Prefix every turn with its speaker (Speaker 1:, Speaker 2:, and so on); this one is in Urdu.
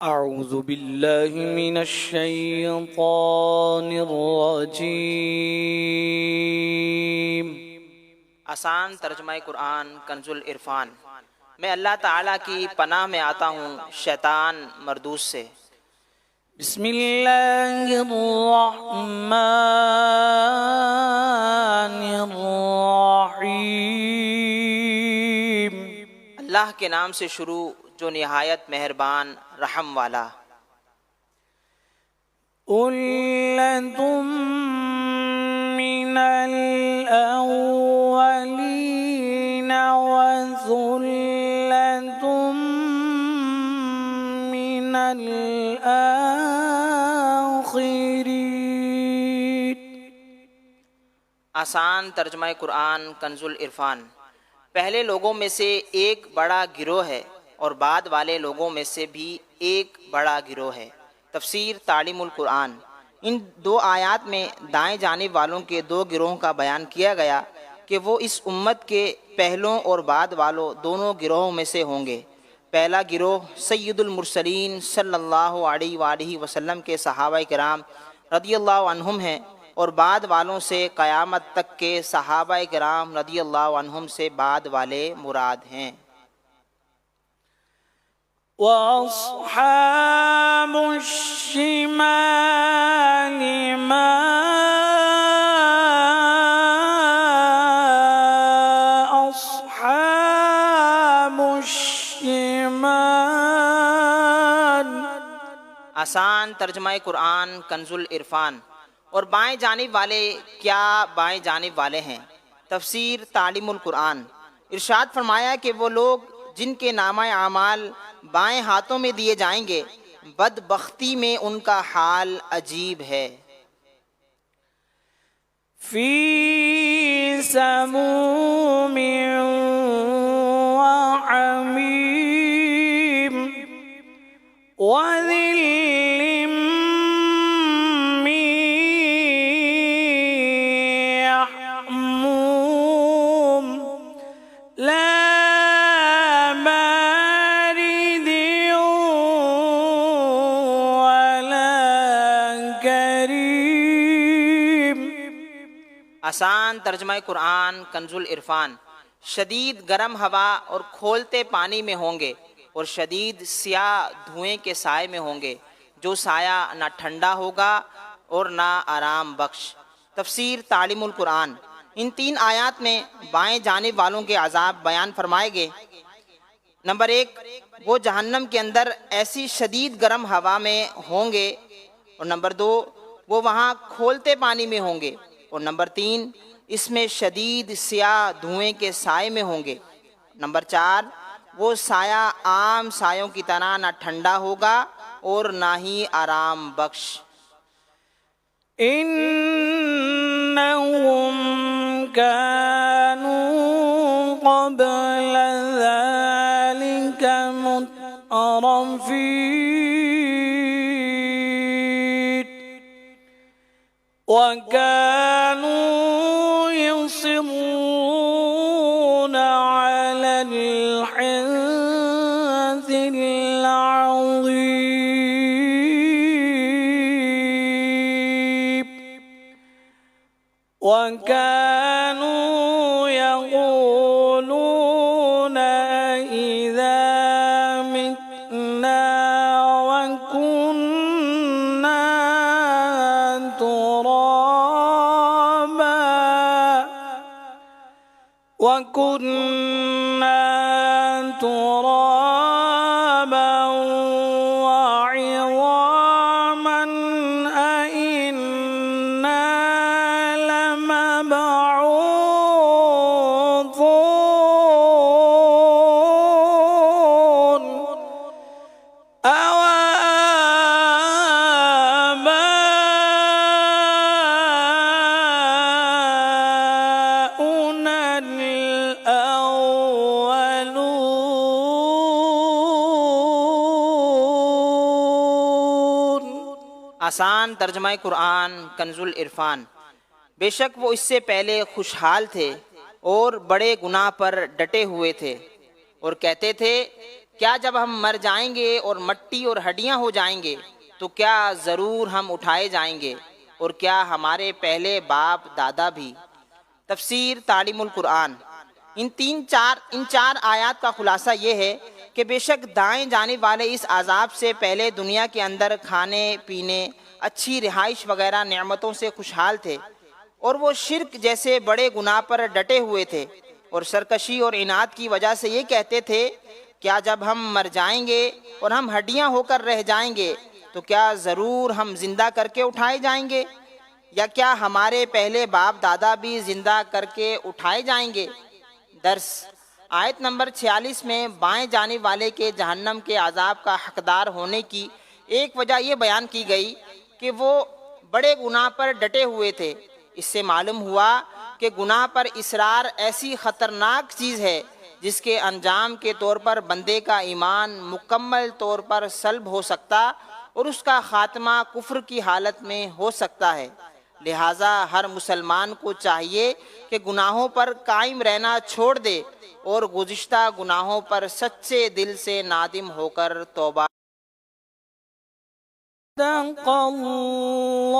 Speaker 1: اعوذ باللہ من الشیطان الرجیم۔
Speaker 2: آسان ترجمہ قرآن کنز العرفان۔ میں اللہ تعالیٰ کی پناہ میں آتا ہوں شیطان مردود سے۔
Speaker 1: بسم اللہ الرحمن الرحیم۔
Speaker 2: اللہ کے نام سے شروع جو نہایت مہربان رحم والا۔
Speaker 1: ثلۃ من الاولین وثلۃ من الاخرین۔
Speaker 2: آسان ترجمہ قرآن کنز العرفان۔ پہلے لوگوں میں سے ایک بڑا گروہ ہے اور بعد والے لوگوں میں سے بھی ایک بڑا گروہ ہے۔ تفسیر تعلیم القرآن۔ ان دو آیات میں دائیں جانب والوں کے دو گروہوں کا بیان کیا گیا کہ وہ اس امت کے پہلوں اور بعد والوں دونوں گروہوں میں سے ہوں گے۔ پہلا گروہ سید المرسلین صلی اللہ علیہ وآلہ وسلم کے صحابہ کرام رضی اللہ عنہم ہیں، اور بعد والوں سے قیامت تک کے صحابہ کرام رضی اللہ عنہم سے بعد والے مراد ہیں۔
Speaker 1: وَأَصْحَابُ الشِّمَالِ مَا أَصْحَابُ الشِّمَالِ۔
Speaker 2: آسان ترجمہ قرآن کنز العرفان۔ اور بائیں جانب والے کیا بائیں جانب والے ہیں؟ تفسیر تعلیم القرآن۔ ارشاد فرمایا کہ وہ لوگ جن کے نامہ اعمال بائیں ہاتھوں میں دیے جائیں گے، بدبختی میں ان کا حال عجیب ہے۔
Speaker 1: فی سموم وحمیم وظل من یحموم لا بارد ولا کریم۔
Speaker 2: آسان ترجمہ قرآن کنز العرفان۔ شدید گرم ہوا اور کھولتے پانی میں ہوں گے، اور شدید سیاہ دھوئیں کے سائے میں ہوں گے، جو سایہ نہ ٹھنڈا ہوگا اور نہ آرام بخش۔ تفسیر تعلیم القرآن۔ ان تین آیات میں بائیں جانب والوں کے عذاب بیان فرمائے گئے۔ نمبر ایک، وہ جہنم کے اندر ایسی شدید گرم ہوا میں ہوں گے، اور نمبر دو، وہ وہاں کھولتے پانی میں ہوں گے، اور نمبر تین، اس میں شدید سیاہ دھوئیں کے سائے میں ہوں گے، نمبر چار، وہ سایہ عام سایوں کی طرح نہ ٹھنڈا ہوگا اور نہ ہی آرام بخش۔
Speaker 1: انہم كانوا قبل ذلك مترفين وكانوا يصرون على الحنث العظيم وكانوا يقولون إذا متنا وكنا ترابا وعظاما أئنا لمبعوثون أو آباؤنا الأولون۔
Speaker 2: آسان ترجمہ قرآن کنز العرفان۔ بے شک وہ اس سے پہلے خوشحال تھے اور بڑے گناہ پر ڈٹے ہوئے تھے، اور کہتے تھے کیا جب ہم مر جائیں گے اور مٹی اور ہڈیاں ہو جائیں گے تو کیا ضرور ہم اٹھائے جائیں گے، اور کیا ہمارے پہلے باپ دادا بھی۔ تفسیر تعلیم القرآن۔ ان چار آیات کا خلاصہ یہ ہے کہ بے شک دائیں جانب والے اس عذاب سے پہلے دنیا کے اندر کھانے پینے، اچھی رہائش وغیرہ نعمتوں سے خوشحال تھے، اور وہ شرک جیسے بڑے گناہ پر ڈٹے ہوئے تھے، اور سرکشی اور عناد کی وجہ سے یہ کہتے تھے کیا جب ہم مر جائیں گے اور ہم ہڈیاں ہو کر رہ جائیں گے تو کیا ضرور ہم زندہ کر کے اٹھائے جائیں گے، یا کیا ہمارے پہلے باپ دادا بھی زندہ کر کے اٹھائے جائیں گے۔ درس آیت نمبر 46 میں بائیں جانب والے کے جہنم کے عذاب کا حقدار ہونے کی ایک وجہ یہ بیان کی گئی کہ وہ بڑے گناہ پر ڈٹے ہوئے تھے۔ اس سے معلوم ہوا کہ گناہ پر اصرار ایسی خطرناک چیز ہے جس کے انجام کے طور پر بندے کا ایمان مکمل طور پر سلب ہو سکتا اور اس کا خاتمہ کفر کی حالت میں ہو سکتا ہے۔ لہٰذا ہر مسلمان کو چاہیے کہ گناہوں پر قائم رہنا چھوڑ دے اور گزشتہ گناہوں پر سچے دل سے نادم ہو کر توبہ۔
Speaker 1: صدق اللہ